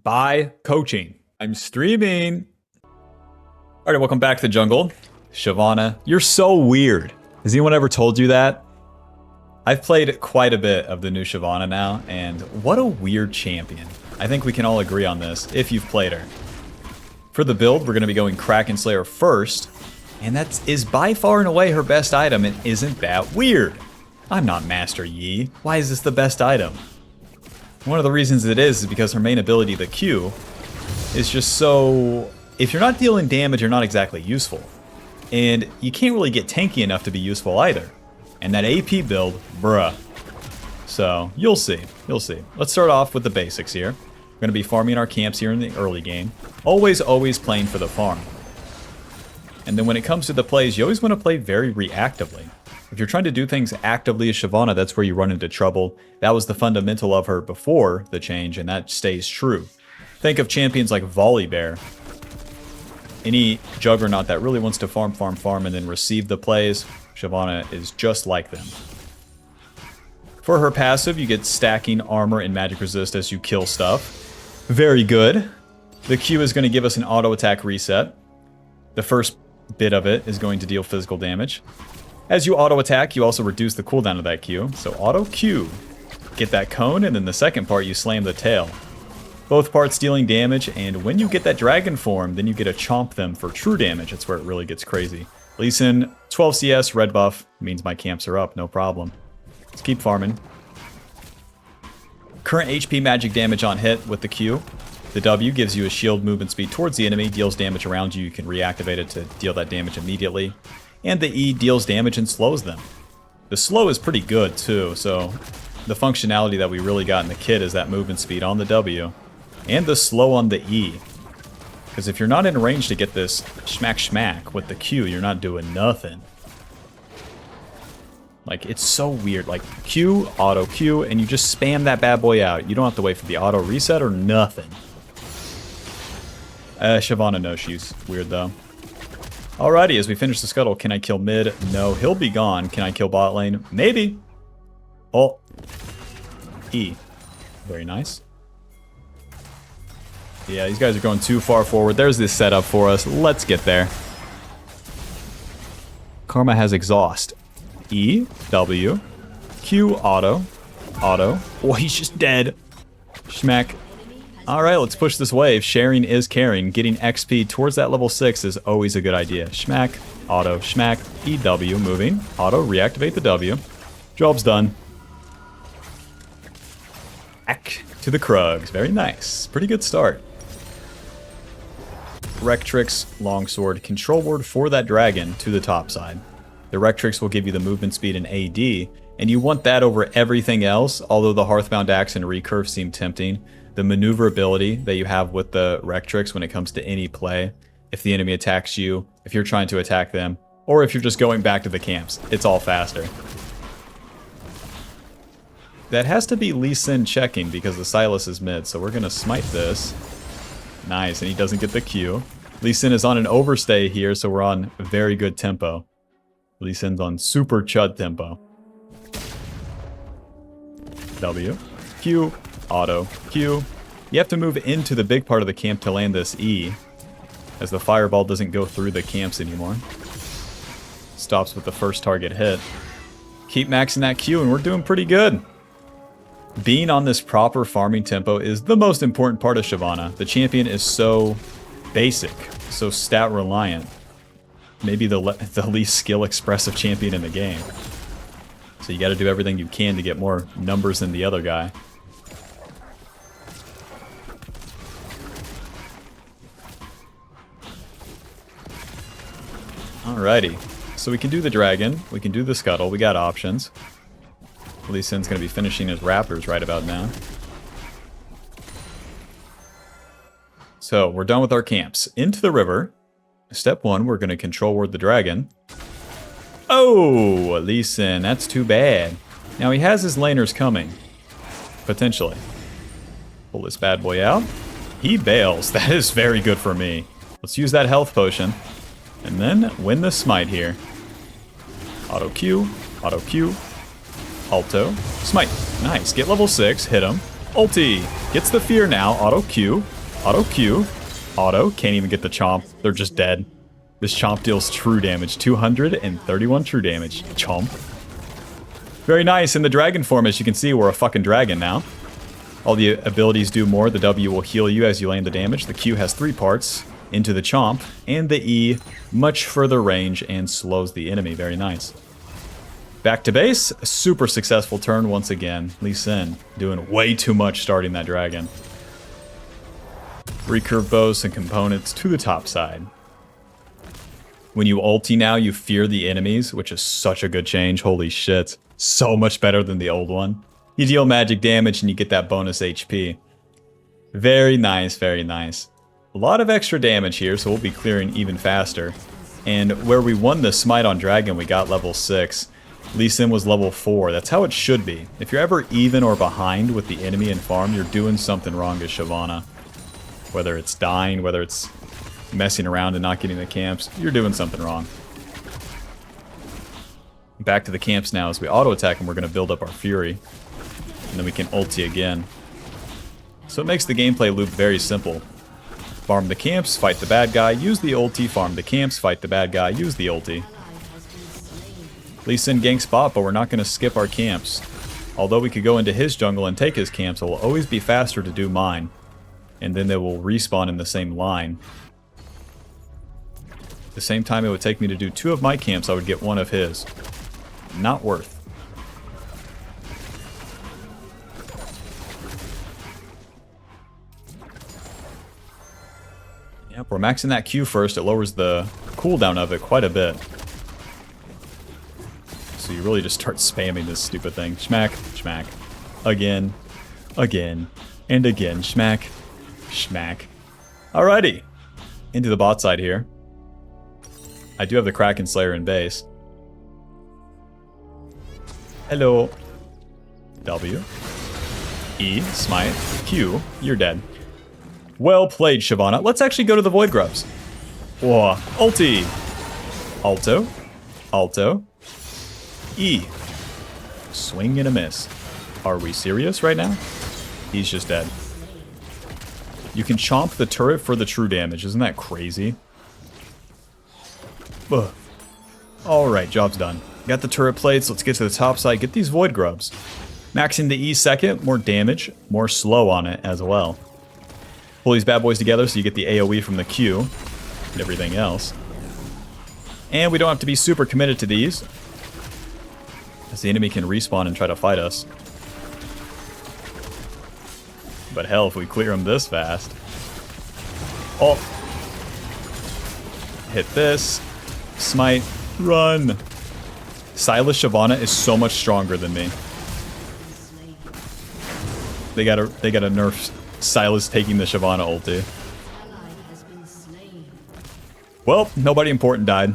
by coaching. I'm streaming. All right, welcome back to the jungle. SHYVANA, you're so weird. Has anyone ever told you that? I've played quite a bit of the new SHYVANA now, and what a weird champion. I think we can all agree on this, if you've played her. For the build, we're going to be going Kraken Slayer first, and that is by far and away her best item, and isn't that weird? I'm not Master Yi. Why is this the best item? One of the reasons it is because her main ability, the Q, is just so... If you're not dealing damage, you're not exactly useful. And you can't really get tanky enough to be useful either. And that AP build, bruh. So, you'll see. You'll see. Let's start off with the basics here. We're going to be farming our camps here in the early game. Always playing for the farm. And then when it comes to the plays, you always want to play very reactively. If you're trying to do things actively as SHYVANA, that's where you run into trouble. That was the fundamental of her before the change, and that stays true. Think of champions like Volibear. Any juggernaut that really wants to farm, and then receive the plays, SHYVANA is just like them. For her passive, you get stacking armor and magic resist as you kill stuff. Very good. The Q is going to give us an auto attack reset. The first bit of it is going to deal physical damage. As you auto attack, you also reduce the cooldown of that Q. So auto Q. Get that cone, and then the second part you slam the tail. Both parts dealing damage, and when you get that dragon form, then you get to chomp them for true damage. That's where it really gets crazy. Lee Sin, 12 CS, red buff, means my camps are up, no problem. Let's keep farming. Current HP magic damage on hit with the Q. The W gives you a shield movement speed towards the enemy, deals damage around you. You can reactivate it to deal that damage immediately. And the E deals damage and slows them. The slow is pretty good too, so the functionality that we really got in the kit is that movement speed on the W. And the slow on the E. Because if you're not in range to get this schmack with the Q, you're not doing nothing. Like, it's so weird. Like, Q, auto Q, and you just spam that bad boy out. You don't have to wait for the auto reset or nothing. SHYVANA knows she's weird though. Alrighty, as we finish the scuttle, can I kill mid? No, he'll be gone. Can I kill bot lane? Maybe. Oh. E. Very nice. Yeah, these guys are going too far forward. There's this setup for us. Let's get there. Karma has exhaust. E, W, Q, auto, auto. Oh, he's just dead. Schmack. Alright, let's push this wave. Sharing is caring. Getting XP towards that level 6 is always a good idea. Schmack, auto, schmack, EW, moving. Auto, reactivate the W. Job's done. Back to the Krugs. Very nice. Pretty good start. Rectrix, longsword, control word for that dragon to the top side. The Rectrix will give you the movement speed and AD, and you want that over everything else, although the Hearthbound Axe and Recurve seem tempting. The maneuverability that you have with the Rectrix when it comes to any play, if the enemy attacks you, if you're trying to attack them, or if you're just going back to the camps, it's all faster. That has to be Lee Sin checking because the Silas is mid, so we're going to smite this. Nice, and he doesn't get the Q. Lee Sin is on an overstay here, so we're on a very good tempo. Lee Sin's on super chud tempo. W. Q. Auto. Q. You have to move into the big part of the camp to land this E, as the fireball doesn't go through the camps anymore. Stops with the first target hit. Keep maxing that Q, and we're doing pretty good. Being on this proper farming tempo is the most important part of SHYVANA. The champion is so basic, so stat reliant. Maybe the least skill expressive champion in the game. So you got to do everything you can to get more numbers than the other guy. Alrighty, so we can do the dragon, we can do the scuttle, we got options. Lee Sin's going to be finishing his raptors right about now. So, we're done with our camps. Into the river. Step 1, we're going to control ward the dragon. Oh, Lee Sin, that's too bad. Now he has his laners coming. Potentially. Pull this bad boy out. He bails. That is very good for me. Let's use that health potion. And then win the smite here. Auto Q. Auto Q. Alto. Smite. Nice. Get level 6. Hit him. Ulti. Gets the fear now. Auto Q. Auto Q. Auto. Can't even get the chomp. They're just dead. This chomp deals true damage. 231 true damage. Chomp. Very nice. In the dragon form, as you can see, we're a fucking dragon now. All the abilities do more. The W will heal you as you land the damage. The Q has 3 parts. Into the chomp. And the E, much further range and slows the enemy. Very nice. Back to base. A super successful turn once again. Lee Sin doing way too much starting that dragon. Recurve bows and components to the top side. When you ulti now, you fear the enemies, which is such a good change. Holy shit. So much better than the old one. You deal magic damage and you get that bonus HP. Very nice, very nice. A lot of extra damage here, so we'll be clearing even faster. And where we won the smite on dragon, we got level 6. Lee Sin was level 4. That's how it should be. If you're ever even or behind with the enemy in farm, you're doing something wrong as SHYVANA. Whether it's dying, whether it's messing around and not getting the camps, you're doing something wrong. Back to the camps now as we auto-attack and we're going to build up our fury. And then we can ulti again. So it makes the gameplay loop very simple. Farm the camps, fight the bad guy, use the ulti, farm the camps, fight the bad guy, use the ulti. Lee Sin gank spot, but we're not going to skip our camps. Although we could go into his jungle and take his camps, it will always be faster to do mine. And then they will respawn in the same line. At the same time it would take me to do 2 of my camps, I would get 1 of his. Not worth. Yep, we're maxing that Q first. It lowers the cooldown of it quite a bit. So you really just start spamming this stupid thing. Schmack, schmack. Again, again, and again. Schmack, schmack. Alrighty. Into the bot side here. I do have the Kraken Slayer in base. Hello. W. E. Smite. Q. You're dead. Well played, SHYVANA. Let's actually go to the Void Grubs. Whoa. Ulti. Alto. Alto. E. Swing and a miss. Are we serious right now? He's just dead. You can chomp the turret for the true damage. Isn't that crazy? Ugh. Alright, job's done. Got the turret plates. Let's get to the top side. Get these Void Grubs. Maxing the E second. More damage. More slow on it as well. Pull these bad boys together so you get the AoE from the Q. And everything else. And we don't have to be super committed to these. As the enemy can respawn and try to fight us. But hell, if we clear them this fast. Oh. Hit this. Smite. Run. Silas SHYVANA is so much stronger than me. They gotta nerf Silas taking the SHYVANA ulti. Well, nobody important died.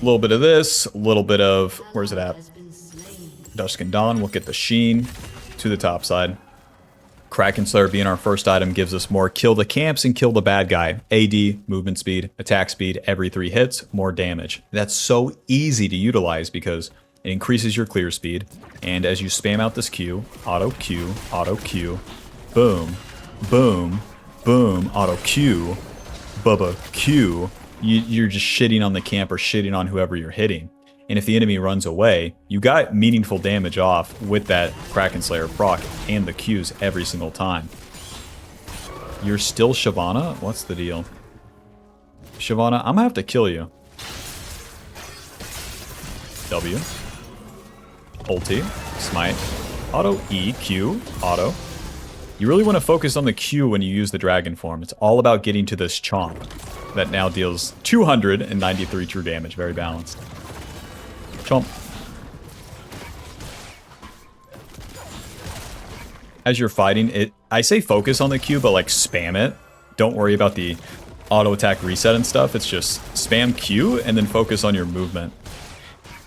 A little bit of this, a little bit of... Where's it at? Dusk and Dawn. We'll get the Sheen to the top side. Kraken Slayer being our first item gives us more kill the camps and kill the bad guy. AD, movement speed, attack speed, every 3 hits, more damage. That's so easy to utilize because it increases your clear speed. And as you spam out this Q, auto Q, boom, boom, boom, auto Q, bubba Q, you're just shitting on the camp or shitting on whoever you're hitting. And if the enemy runs away, you got meaningful damage off with that Kraken Slayer proc and the Qs every single time. You're still SHYVANA? What's the deal? SHYVANA, I'm gonna have to kill you. W. Ulti. Smite. Auto. E. Q. Auto. You really want to focus on the Q when you use the dragon form. It's all about getting to this chomp that now deals 293 true damage. Very balanced. Chomp. As you're fighting it, I say focus on the Q, but like spam it. Don't worry about the auto attack reset and stuff. It's just spam Q and then focus on your movement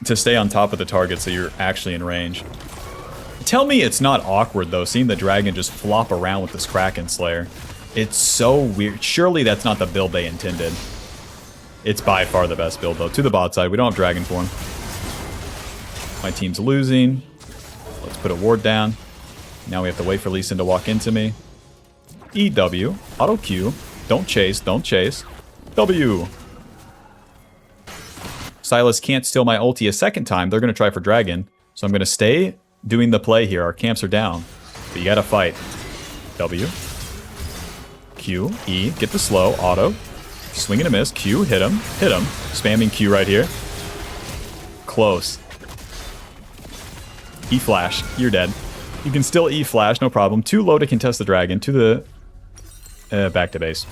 to stay on top of the target so you're actually in range. Tell me it's not awkward though, seeing the dragon just flop around with this Kraken Slayer. It's so weird. Surely that's not the build they intended. It's by far the best build, though. To the bot side. We don't have Dragon Form. My team's losing. Let's put a ward down. Now we have to wait for Lee Sin to walk into me. EW. Auto Q. Don't chase. Don't chase. W. Sylas can't steal my ulti a second time. They're going to try for Dragon. So I'm going to stay doing the play here. Our camps are down. But you got to fight. W. Q. E. Get the slow. Auto. Swing and a miss. Q. Hit him. Hit him. Spamming Q right here. Close. E flash. You're dead. You can still E flash. No problem. Too low to contest the dragon. To the... back to base.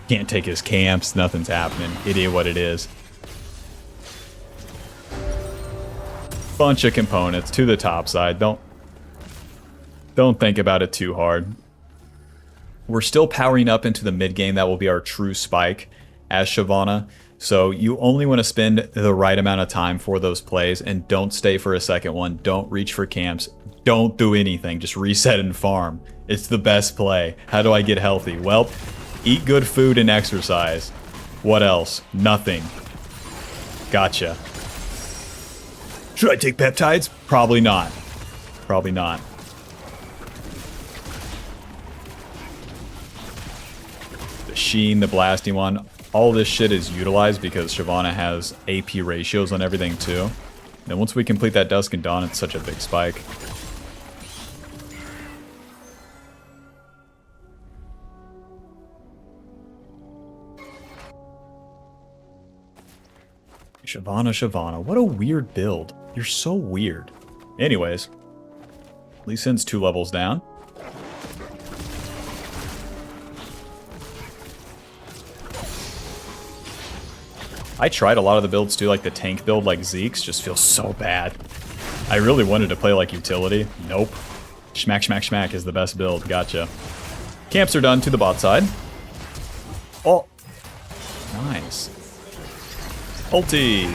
Can't take his camps. Nothing's happening. It is what it is. Bunch of components to the top side. Don't think about it too hard. We're still powering up into the mid game. That will be our true spike as SHYVANA. So you only want to spend the right amount of time for those plays and don't stay for a second one. Don't reach for camps. Don't do anything. Just reset and farm. It's the best play. How do I get healthy? Well, eat good food and exercise. What else? Nothing. Gotcha. Should I take peptides? Probably not. Probably not. The Sheen, the blasting one. All this shit is utilized because SHYVANA has AP ratios on everything too. And once we complete that Dusk and Dawn, it's such a big spike. SHYVANA, what a weird build. You're so weird. Anyways, Lee Sin's 2 levels down. I tried a lot of the builds too, like the tank build, like Zeke's, just feels so bad. I really wanted to play like utility. Nope. Schmack, schmack, schmack is the best build. Gotcha. Camps are done to the bot side. Oh. Nice. Ulti.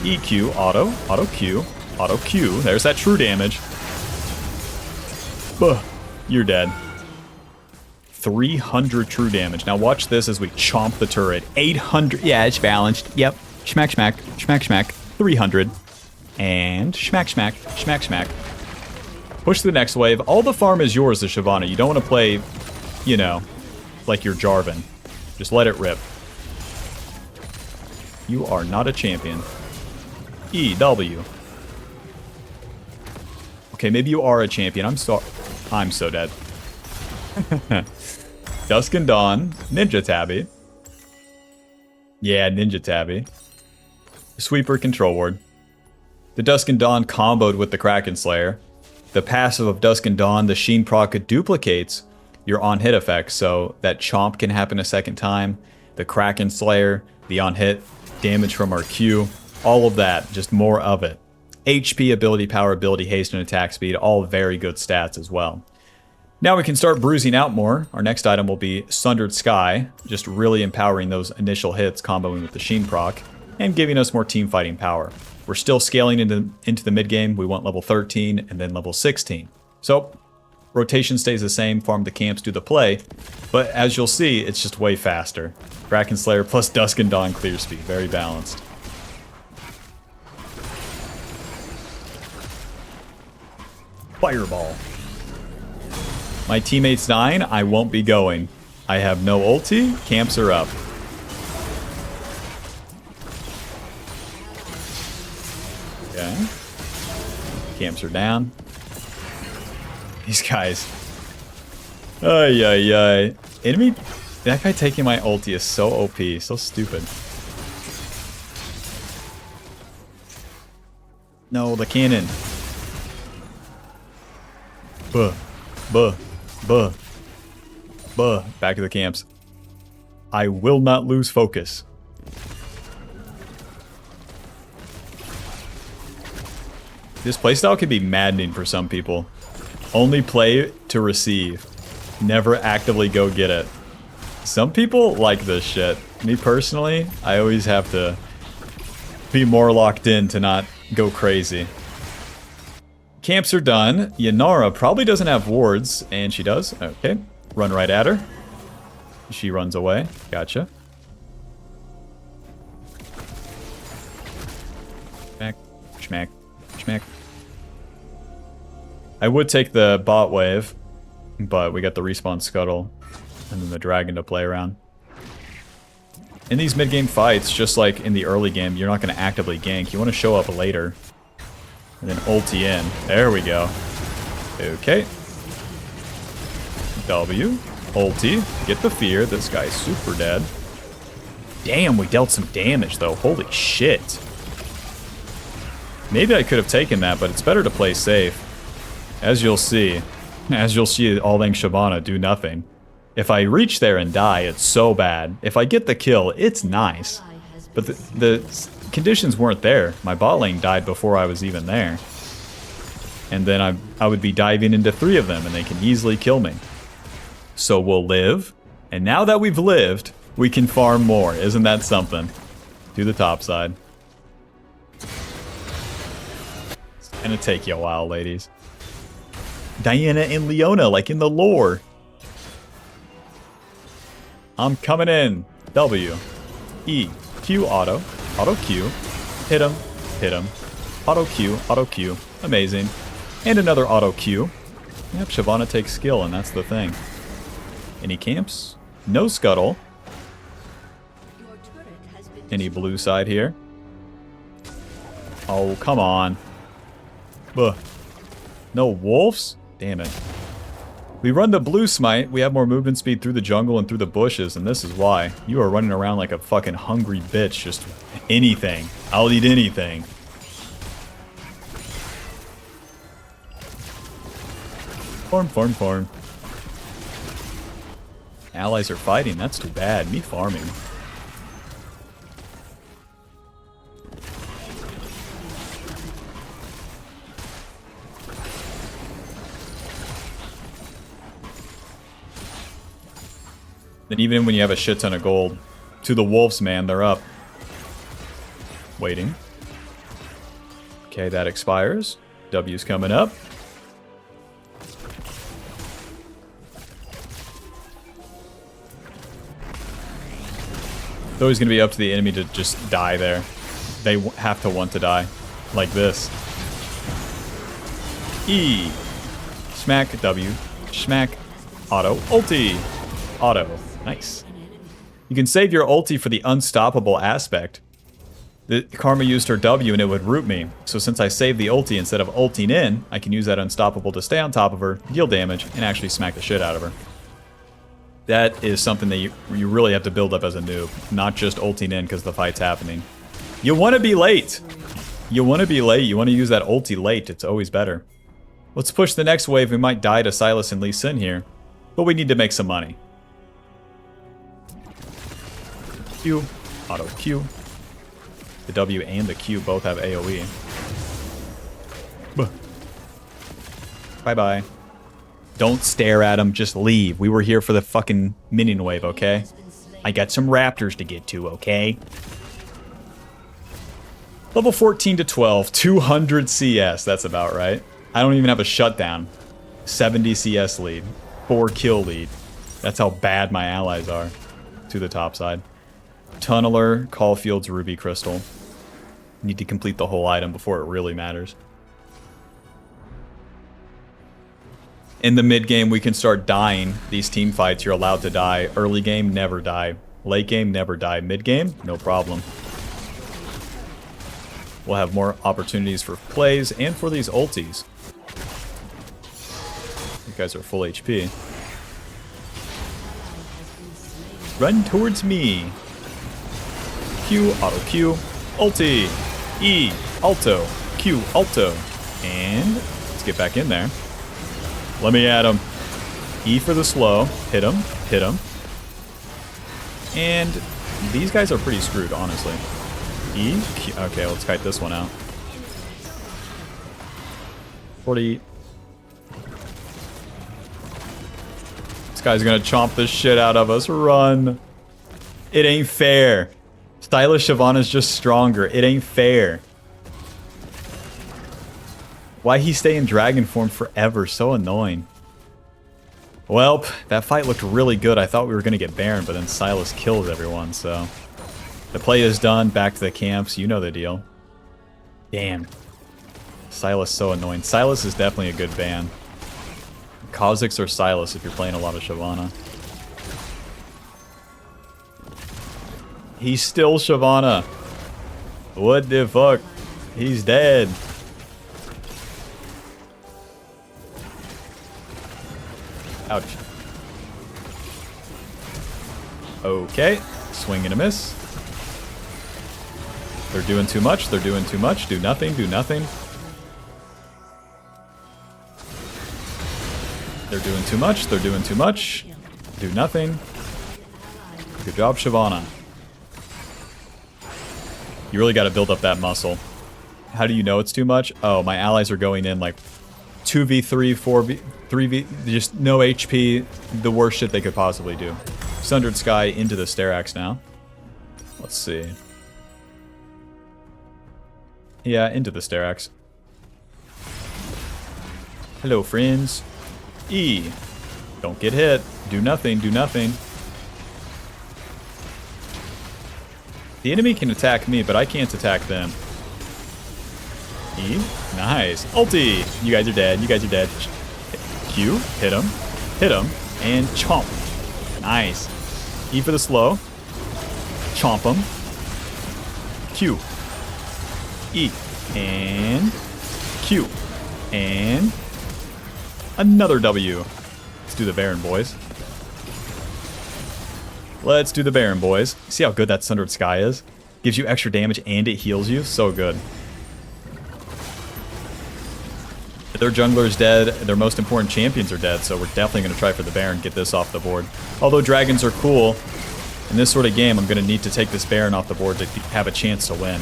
EQ. Auto. Auto Q. Auto Q. There's that true damage. Buh. You're dead. 300 true damage. Now watch this as we chomp the turret. 800. Yeah, it's balanced. Yep. Schmack, schmack. Schmack, schmack. 300. And schmack, schmack. Schmack, schmack. Push to the next wave. All the farm is yours, the SHYVANA. You don't want to play, you know, like you're Jarvan. Just let it rip. You are not a champion. EW. Okay, maybe you are a champion. I'm so dead. Dusk and Dawn. Ninja Tabby. Yeah, Ninja Tabby. Sweeper Control Ward. The Dusk and Dawn comboed with the Kraken Slayer. The passive of Dusk and Dawn, the Sheen proc duplicates your on-hit effect, so that Chomp can happen a second time. The Kraken Slayer, the on-hit damage from our Q, all of that, just more of it. HP, ability power, ability haste, and attack speed, all very good stats as well. Now we can start bruising out more. Our next item will be Sundered Sky, just really empowering those initial hits, comboing with the Sheen proc, and giving us more team fighting power. We're still scaling into the mid game. We want level 13 and then level 16. So rotation stays the same, farm the camps, do the play, but as you'll see, it's just way faster. Kraken Slayer plus Dusk and Dawn clear speed, very balanced. Fireball. My teammate's dying, I won't be going. I have no ulti, camps are up. Okay. Camps are down. These guys. Ay, ay, ay. Enemy? That guy taking my ulti is so OP, so stupid. No, the cannon. Buh. Buh. Buh. Buh. Back to the camps. I will not lose focus. This playstyle can be maddening for some people. Only play to receive. Never actively go get it. Some people like this shit. Me personally, I always have to be more locked in to not go crazy. Camps are done. Yanara probably doesn't have wards, and she does. Okay. Run right at her. She runs away. Gotcha. Schmack. Schmack. I would take the bot wave, but we got the respawn scuttle and then the dragon to play around. In these mid-game fights, just like in the early game, you're not going to actively gank. You want to show up later and then ulti in. There we go. Okay. W. Ulti. Get the fear. This guy's super dead. Damn, we dealt some damage, though. Holy shit. Maybe I could have taken that, but it's better to play safe. As you'll see, All Thanks SHYVANA do nothing. If I reach there and die, it's so bad. If I get the kill, it's nice. But the conditions weren't there. My bot lane died before I was even there. And then I would be diving into 3 of them, and they can easily kill me. So we'll live. And now that we've lived, we can farm more. Isn't that something? To the top side. It's gonna take you a while, ladies. Diana and Leona, like in the lore. I'm coming in. W. E. Q auto. Auto Q. Hit him. Hit him. Auto Q. Auto Q. Amazing. And another auto Q. Yep, SHYVANA takes skill, and that's the thing. Any camps? No scuttle. Any blue side here? Oh, come on. Buh. No wolves? Damn it. We run the blue smite, we have more movement speed through the jungle and through the bushes, and this is why. You are running around like a fucking hungry bitch, just anything. I'll eat anything. Farm, farm, farm. Allies are fighting, that's too bad. Me farming. And even when you have a shit ton of gold, to the wolves, man, they're up. Waiting. Okay, that expires. W's coming up. It's always going to be up to the enemy to just die there. They have to want to die. Like this. E. Smack. W. Smack. Auto. Ulti. Auto. Nice. You can save your ulti for the unstoppable aspect. The Karma used her W and it would root me. So since I saved the ulti instead of ulting in, I can use that unstoppable to stay on top of her, deal damage, and actually smack the shit out of her. That is something that you really have to build up as a noob, not just ulting in because the fight's happening. You want to be late. You want to be late. You want to use that ulti late. It's always better. Let's push the next wave. We might die to Sylas and Lee Sin here, but we need to make some money. Q, auto Q. The W and the Q both have AoE. Bye-bye. Don't stare at them, just leave. We were here for the fucking minion wave, okay? I got some raptors to get to, okay? Level 14 to 12, 200 CS, that's about right. I don't even have a shutdown. 70 CS lead, 4 kill lead. That's how bad my allies are. To the top side. Tunneler, Caulfield's Ruby Crystal. Need to complete the whole item before it really matters. In the mid game, we can start dying. These team fights, you're allowed to die. Early game, never die. Late game, never die. Mid game, no problem. We'll have more opportunities for plays and for these ultis. You guys are full HP. Run towards me. Q, auto Q, ulti, E, alto, Q, alto. And let's get back in there. Let me at him. E for the slow. Hit him, hit him. And these guys are pretty screwed, honestly. E, Q. Okay, let's kite this one out. 40. This guy's gonna chomp the shit out of us. Run. It ain't fair. Stylish SHYVANA's just stronger. It ain't fair. Why he stay in dragon form forever? So annoying. Well, that fight looked really good. I thought we were going to get Baron, but then Sylas kills everyone, so... The play is done. Back to the camps. You know the deal. Damn. Silas so annoying. Silas is definitely a good ban. Kha'Zix or Silas if you're playing a lot of SHYVANA. He's still SHYVANA. What the fuck? He's dead. Ouch. Okay. Swing and a miss. They're doing too much. They're doing too much. Do nothing. Do nothing. They're doing too much. They're doing too much. Do nothing. Good job, SHYVANA. You really got to build up that muscle. How do you know it's too much? Oh, my allies are going in like 2v3, 4v, 3v, just no HP. The worst shit they could possibly do. Sundered Sky into the Sterax now. Let's see. Yeah, into the Sterax. Hello, friends. E. Don't get hit. Do nothing. Do nothing. The enemy can attack me, but I can't attack them. E. Nice. Ulti. You guys are dead. You guys are dead. Q. Hit him. Hit him. And chomp. Nice. E for the slow. Chomp him. Q. E. And Q. And another W. Let's do the Baron, boys. Let's do the Baron, boys. See how good that Sundered Sky is? Gives you extra damage and it heals you. So good. Their jungler's dead. Their most important champions are dead. So we're definitely going to try for the Baron. Get this off the board. Although dragons are cool, in this sort of game, I'm going to need to take this Baron off the board to have a chance to win.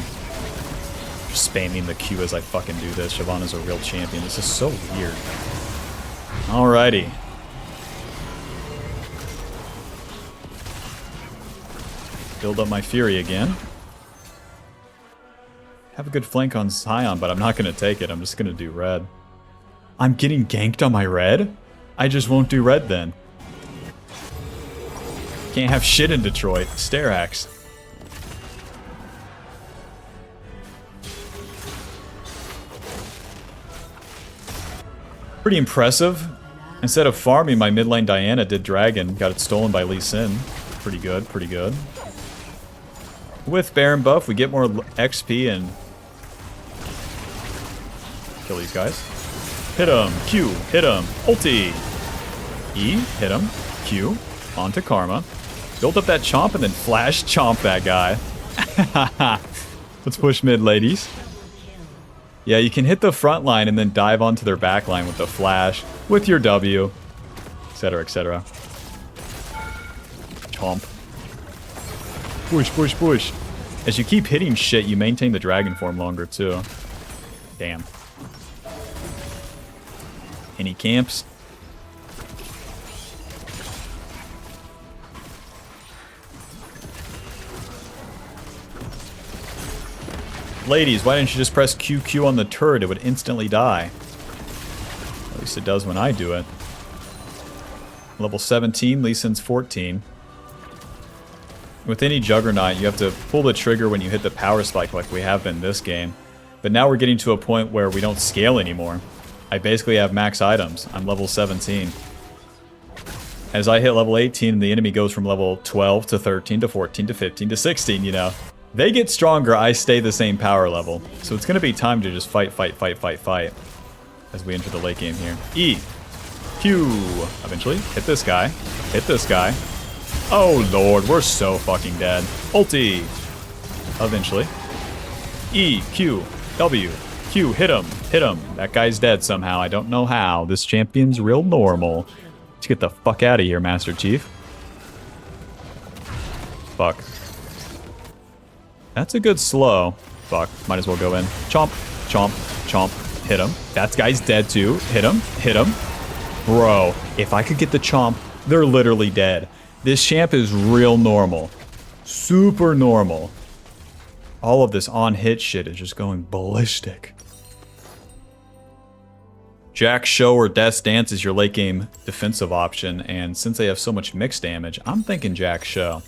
Just spamming the Q as I fucking do this. SHYVANA's a real champion. This is so weird. Alrighty. Build up my Fury again. Have a good flank on Sion, but I'm not going to take it. I'm just going to do red. I'm getting ganked on my red? I just won't do red then. Can't have shit in Detroit. Sterax. Pretty impressive. Instead of farming, my mid lane Diana did Dragon. Got it stolen by Lee Sin. Pretty good, pretty good. With Baron buff, we get more XP and kill these guys. Hit him. Q. Hit him. Ulti. E. Hit him. Q. Onto Karma. Build up that chomp and then flash chomp that guy. Let's push mid, ladies. Yeah, you can hit the front line and then dive onto their back line with the flash, with your W, etc., etc. Chomp. Push, push, push. As you keep hitting shit, you maintain the dragon form longer, too. Damn. Any camps? Ladies, why didn't you just press QQ on the turret? It would instantly die. At least it does when I do it. Level 17, Lee Sin's 14. With any Juggernaut, you have to pull the trigger when you hit the power spike like we have been this game. But now we're getting to a point where we don't scale anymore. I basically have max items. I'm level 17. As I hit level 18, the enemy goes from level 12 to 13 to 14 to 15 to 16, you know. They get stronger, I stay the same power level. So it's going to be time to just fight, fight, fight, fight, fight. As we enter the late game here. E. Q. Eventually. Hit this guy. Hit this guy. Oh lord, we're so fucking dead. Ulti. Eventually. E. Q. W. Q. Hit him. Hit him. That guy's dead somehow. I don't know how. This champion's real normal. Let's get the fuck out of here, Master Chief. Fuck. That's a good slow. Fuck. Might as well go in. Chomp. Chomp. Chomp. Hit him. That guy's dead too. Hit him. Hit him. Bro, if I could get the chomp, they're literally dead. This champ is real normal. Super normal. All of this on-hit shit is just going ballistic. Jack Show or Death's Dance is your late game defensive option, and since they have so much mixed damage, I'm thinking Jack Show.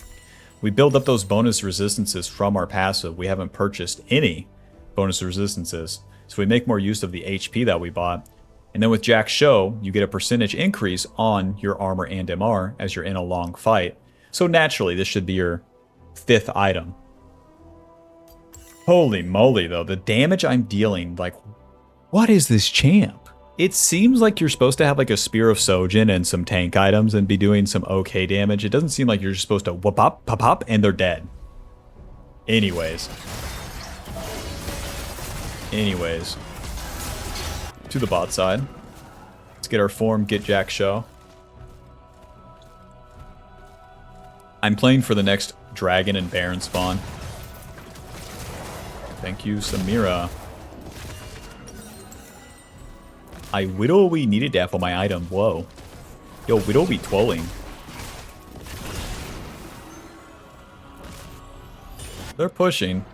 We build up those bonus resistances from our passive. We haven't purchased any bonus resistances. So we make more use of the HP that we bought. And then with Jack Show, you get a percentage increase on your armor and MR as you're in a long fight. So naturally, this should be your 5th item. Holy moly, though. The damage I'm dealing, like, what is this champ? It seems like you're supposed to have like a Spear of Sojin and some tank items and be doing some okay damage. It doesn't seem like you're just supposed to whoop up, pop up, and they're dead. Anyways. To the bot side. Let's get our form, get Jack Show. I'm playing for the next Dragon and Baron spawn. Thank you, Samira. I Widow we needed that for my item. Whoa. Yo, Widow be twirling. They're pushing.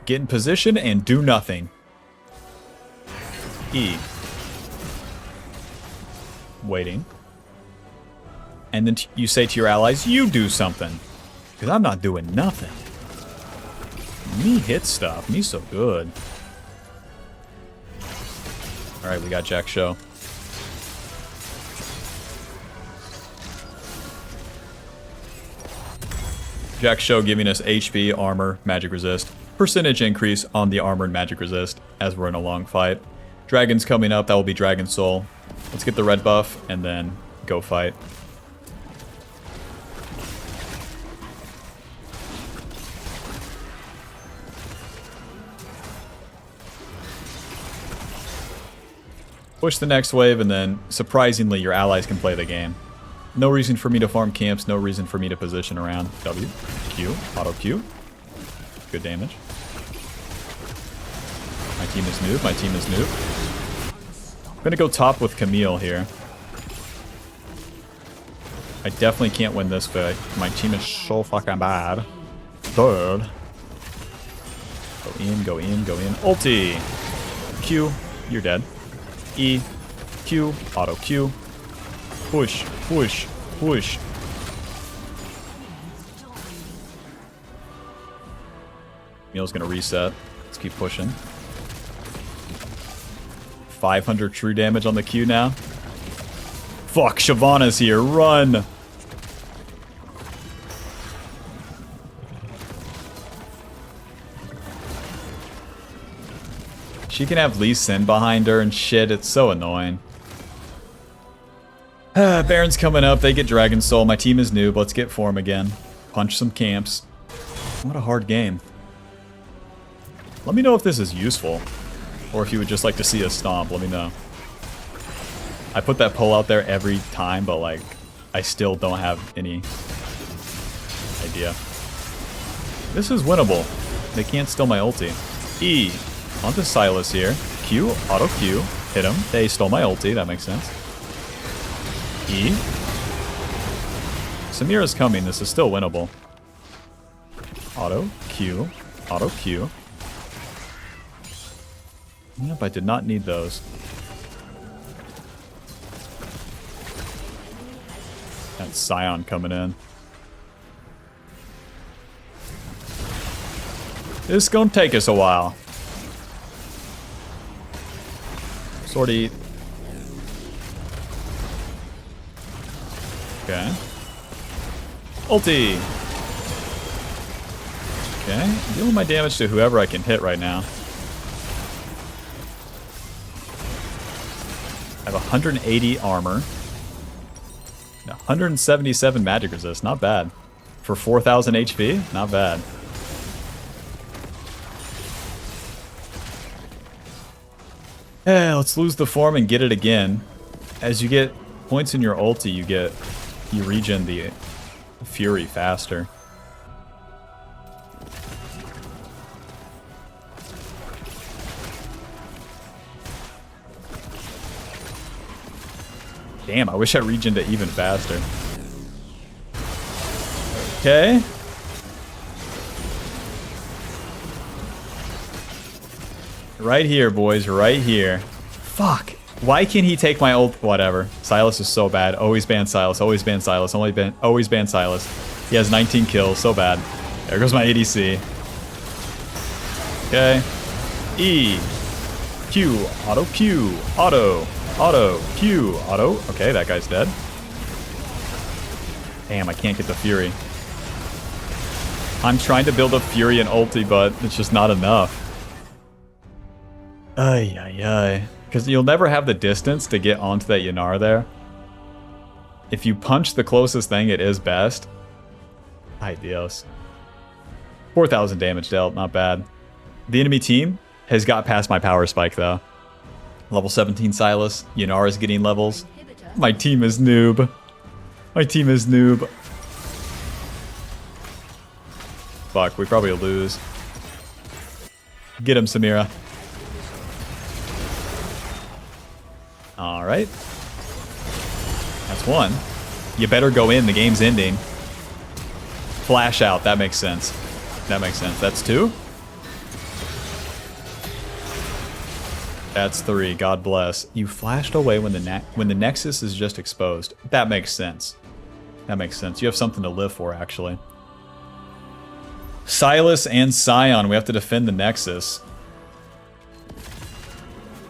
Get in position and do nothing. E. Waiting. And then you say to your allies, you do something. Because I'm not doing nothing. Me hit stuff. Me so good. Alright, we got Jack Show. Jack Show giving us HP, armor, magic resist. Percentage increase on the armor and magic resist as we're in a long fight. Dragon's coming up. That will be Dragon Soul. Let's get the red buff and then go fight. Push the next wave, and then, surprisingly, your allies can play the game. No reason for me to farm camps, no reason for me to position around. W, Q, auto Q. Good damage. My team is noob, I'm gonna go top with Camille here. I definitely can't win this fight. My team is so fucking bad. Third. Go in. Ulti! Q, you're dead. E, Q, auto Q. Push. Camille's gonna reset. Let's keep pushing. 500 true damage on the Q now. Fuck, SHYVANA's here. Run! She can have Lee Sin behind her and shit. It's so annoying. Baron's coming up. They get Dragon Soul. My team is noob. Let's get form again. Punch some camps. What a hard game. Let me know if this is useful. Or if you would just like to see us stomp. Let me know. I put that poll out there every time, but like, I still don't have any idea. This is winnable. They can't steal my ulti. E. Onto Silas here. Q. Auto Q. Hit him. They stole my ulti. That makes sense. E. Samira's coming. This is still winnable. Auto Q. Auto Q. Yep, I did not need those. That Scion coming in. This is gonna take us a while. Sortie. Okay. Ulti! Okay, dealing my damage to whoever I can hit right now. I have 180 armor. 177 magic resist, not bad. For 4,000 HP, not bad. Let's lose the form and get it again. As you get points in your ulti, you regen the Fury faster. Damn, I wish I regened it even faster. Okay. Right here, boys, right here. Fuck. Why can't he take my ult? Whatever. Silas is so bad. Always ban Silas. Always ban Silas. Always ban Silas. He has 19 kills. So bad. There goes my ADC. Okay. E. Q. Auto. Q. Auto. Auto. Q. Auto. Okay, that guy's dead. Damn, I can't get the Fury. I'm trying to build a Fury and ulti, but it's just not enough. Ay, ay, ay. Because you'll never have the distance to get onto that Yanar there. If you punch the closest thing, it is best. Ay Dios. 4,000 damage dealt, not bad. The enemy team has got past my power spike, though. Level 17 Sylas. Yanar is getting levels. My team is noob. My team is noob. Fuck, we probably lose. Get him, Samira. Alright. That's one. You better go in, the game's ending. Flash out, that makes sense. That makes sense. That's two. That's three, God bless. You flashed away when the Nexus is just exposed. That makes sense. That makes sense. You have something to live for, actually. Sylas and Sion, we have to defend the Nexus.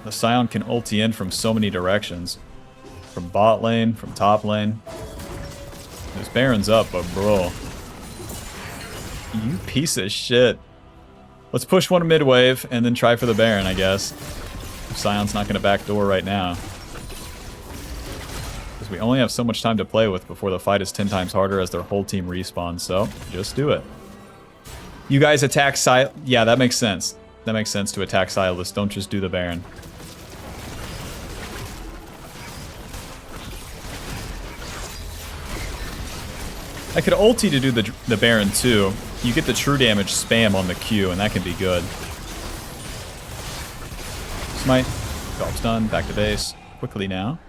The Sion can ulti in from so many directions. From bot lane, from top lane. This Baron's up, but bro. You piece of shit. Let's push one mid wave and then try for the Baron, I guess. Sion's not going to backdoor right now. Because we only have so much time to play with before the fight is 10 times harder as their whole team respawns, so just do it. You guys attack Sylas. Yeah, that makes sense. That makes sense to attack Sylas. Don't just do the Baron. I could ulti to do the Baron too. You get the true damage spam on the Q, and that can be good. Smite. Job's done. Back to base. Quickly now.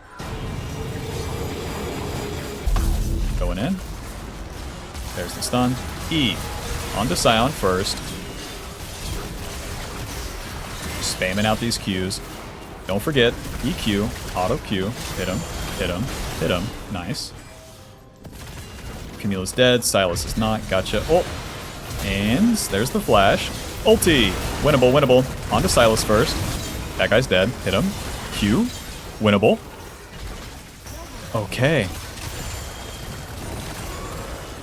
Going in. There's the stun. E. Onto Sion first. Spamming out these Qs. Don't forget. EQ. Auto Q. Hit him. Hit him. Hit him. Nice. Camille's dead. Sylas is not. Gotcha. Oh. And there's the flash. Ulti. Winnable, winnable. Onto Sylas first. That guy's dead. Hit him. Q. Winnable. Okay.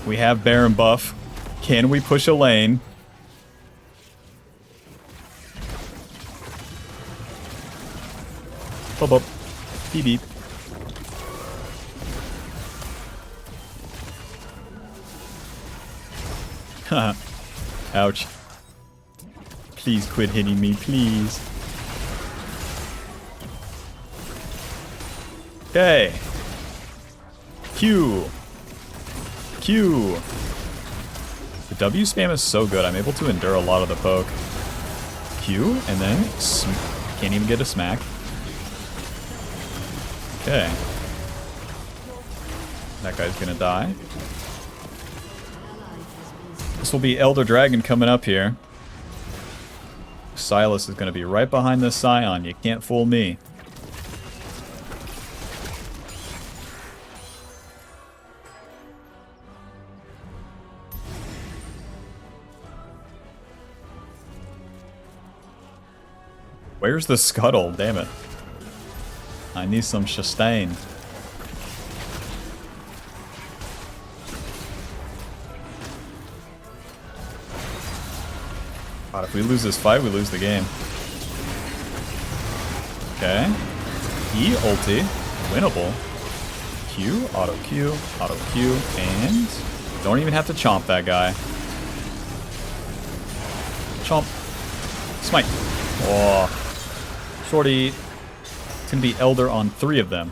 We have Baron buff. Can we push a lane? Bop bop. Beep beep. Haha. Ouch. Please quit hitting me, please. Okay. Q. Q. The W spam is so good. I'm able to endure a lot of the poke. Q, and then can't even get a smack. Okay. That guy's gonna die. This will be Elder Dragon coming up here. Sylas is gonna be right behind this Sion. You can't fool me. Where's the scuttle? Damn it. I need some sustain. God, if we lose this fight, we lose the game. Okay. E ulti. Winnable. Q. Auto Q. Auto Q. And don't even have to chomp that guy. Chomp. Smite. Oh. Shorty. It's going to be Elder on 3 of them.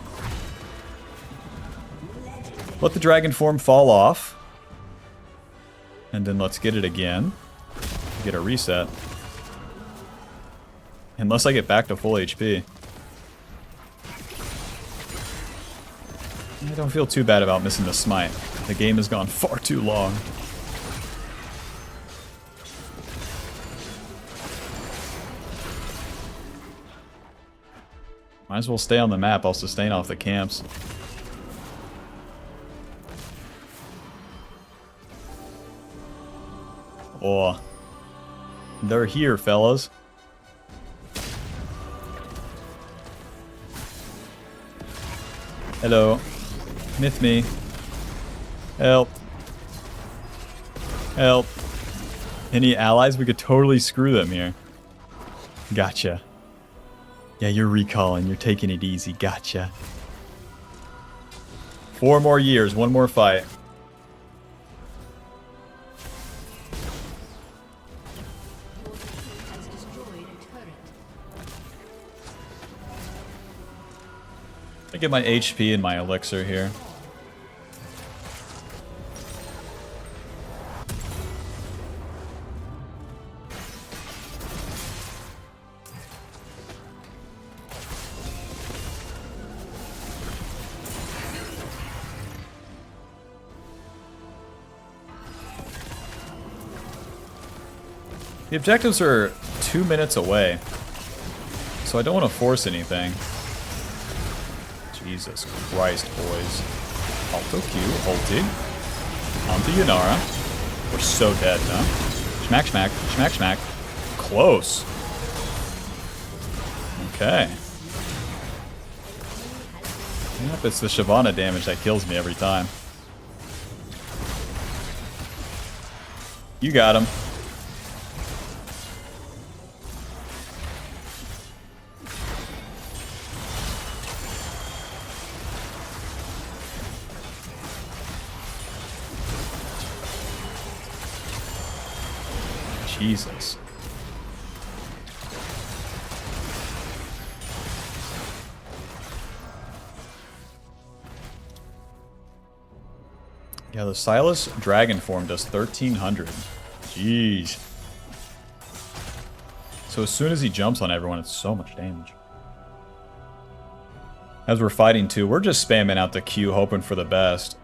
Let the dragon form fall off. And then let's get it again. Get a reset. Unless I get back to full HP. I don't feel too bad about missing the smite. The game has gone far too long. Might as well stay on the map. I'll sustain off the camps. Oh. They're here, fellas. Hello. Myth me. Help. Help. Any allies? We could totally screw them here. Gotcha. Yeah, you're recalling. You're taking it easy. Gotcha. 4 more years. 1 more fight. I get my HP and my elixir here. The objectives are 2 minutes away, so I don't want to force anything. Jesus Christ, boys. Alto Q, ulti. Onto Yanara. We're so dead, huh? Schmack, schmack, schmack, schmack. Close. Okay. Yep, it's the SHYVANA damage that kills me every time. You got him. Jesus. Yeah, the Silas Dragon form does 1300. Jeez. So as soon as he jumps on everyone, it's so much damage. As we're fighting too, we're just spamming out the Q, hoping for the best.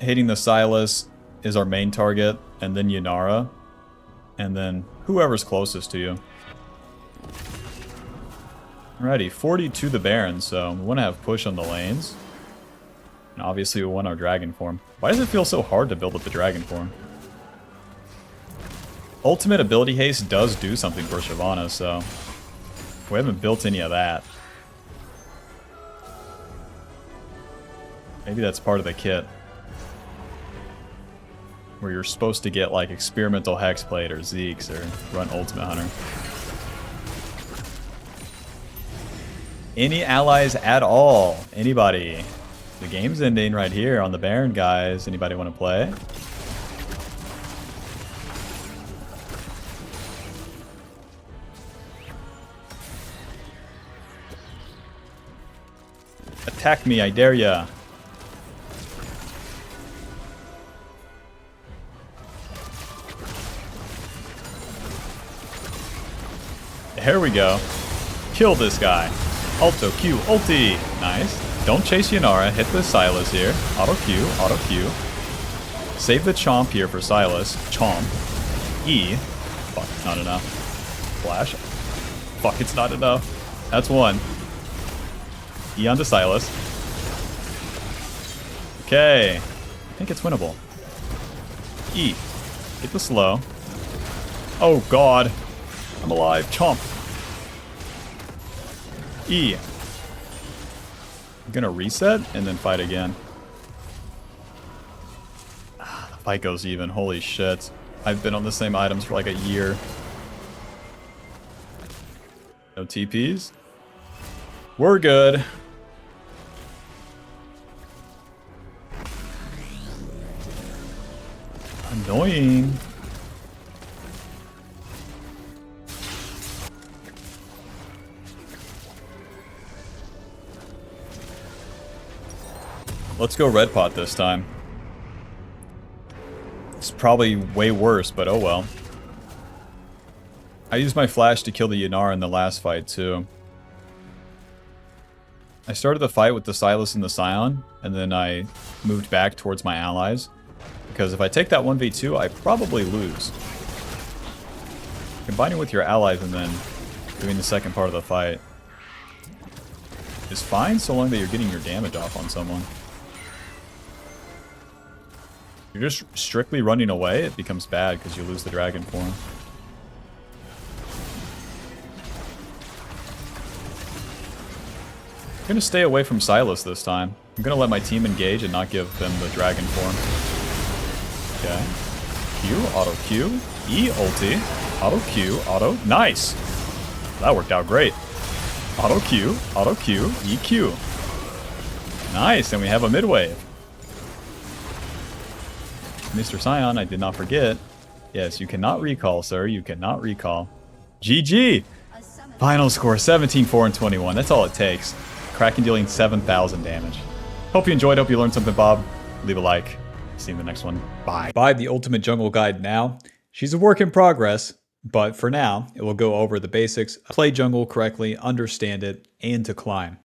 Hitting the Silas is our main target, and then Yanara. And then whoever's closest to you. Alrighty, 40 to the Baron, so we want to have push on the lanes. And obviously we want our Dragon form. Why does it feel so hard to build up the Dragon form? Ultimate ability haste does do something for SHYVANA, so we haven't built any of that. Maybe that's part of the kit. Where you're supposed to get like experimental Hexblade or Zeeks or run Ultimate Hunter. Any allies at all? Anybody? The game's ending right here on the Baron, guys. Anybody want to play? Attack me, I dare ya. Here we go. Kill this guy. Alto Q, ulti. Nice. Don't chase Yanara. Hit the Silas here. Auto Q, auto Q. Save the Chomp here for Silas. Chomp. E. Fuck, it's not enough. Flash. Fuck, it's not enough. That's 1. E onto Silas. Okay. I think it's winnable. E. Get the slow. Oh, God. I'm alive. Chomp. E. I'm gonna reset and then fight again. The fight goes even. Holy shit. I've been on the same items for like a year. No TPs? We're good. Annoying. Let's go red pot this time. It's probably way worse, but oh well. I used my flash to kill the Yanara in the last fight too. I started the fight with the Silas and the Scion, and then I moved back towards my allies. Because if I take that 1v2, I probably lose. Combining with your allies and then doing the second part of the fight is fine so long that you're getting your damage off on someone. If you're just strictly running away, it becomes bad because you lose the dragon form. I'm gonna stay away from Silas this time. I'm gonna let my team engage and not give them the dragon form. Okay. Q, auto Q, E ulti, auto Q, auto. Nice! That worked out great. Auto Q, EQ. Nice, and we have a mid wave. Mr. Scion, I did not forget. Yes, you cannot recall, sir. You cannot recall. GG! Final score, 17, 4, and 21. That's all it takes. Kraken dealing 7,000 damage. Hope you enjoyed. Hope you learned something, Bob. Leave a like. See you in the next one. Bye. Buy the Ultimate Jungle Guide now. She's a work in progress, but for now, it will go over the basics, play jungle correctly, understand it, and to climb.